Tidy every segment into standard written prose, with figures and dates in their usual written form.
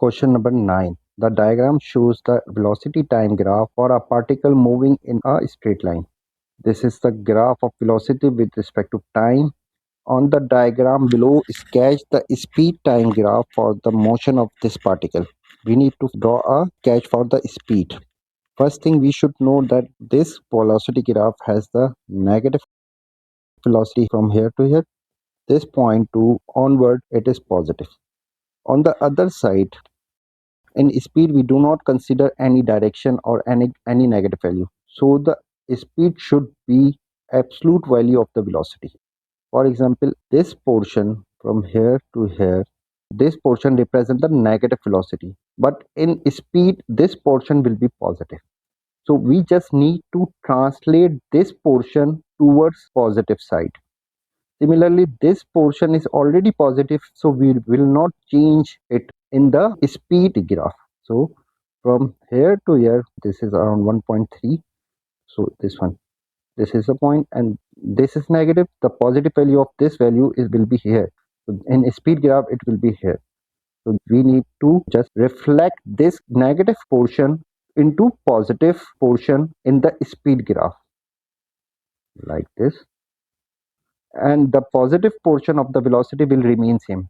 question number 9. The diagram shows the velocity time graph for a particle moving in a straight line. This is the graph of velocity with respect to time. On the diagram below, sketch the speed time graph for the motion of this particle. We need to draw a sketch for the speed. First thing, we should know that this velocity graph has the negative velocity from here to here. This point to onward, it is positive. On the other side, in speed, we do not consider any direction or any negative value. So the speed should be absolute value of the velocity. For example, this portion from here to here, this portion represents the negative velocity. But in speed, this portion will be positive. So we just need to translate this portion towards positive side. Similarly, this portion is already positive, so we will not change it in the speed graph. So from here to here, this is around 1.3. So this is the point, and this is negative. The positive value of this value will be here. So in speed graph, it will be here. So we need to just reflect this negative portion into positive portion in the speed graph like this, and the positive portion of the velocity will remain same.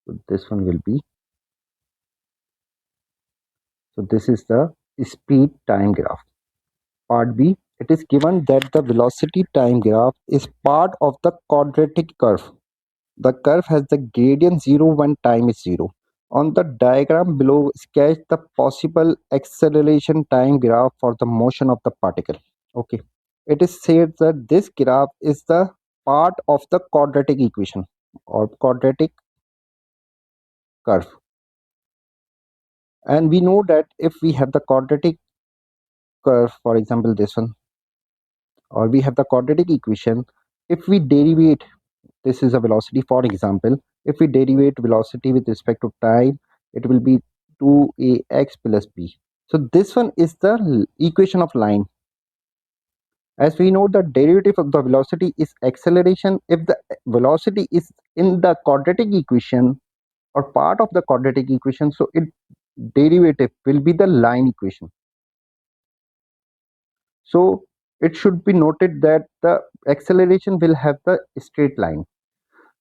So this one will be, so this is the speed time graph. Part B, it is given that the velocity time graph is part of the quadratic curve. The curve has the gradient 0 when time is 0. On the diagram below, sketch the possible acceleration time graph for the motion of the particle. Okay, it is said that this graph is the part of the quadratic equation or quadratic curve. And we know that if we have the quadratic curve, for example this one, or we have the quadratic equation, if we derivate, this is a velocity for example, if we derivate velocity with respect to time, it will be 2ax plus b. So this one is the equation of line. As we know, the derivative of the velocity is acceleration. If the velocity is in the quadratic equation or part of the quadratic equation, so its derivative will be the line equation. So it should be noted that the acceleration will have the straight line.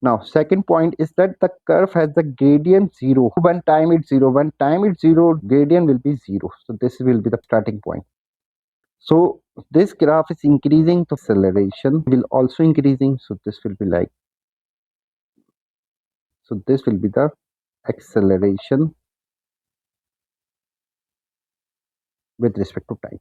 Now, second point is that the curve has the gradient 0 when time is 0. When time is 0, gradient will be 0. So this will be the starting point. So this graph is increasing, the acceleration will also increasing. So this will be like, so this will be the acceleration with respect to time.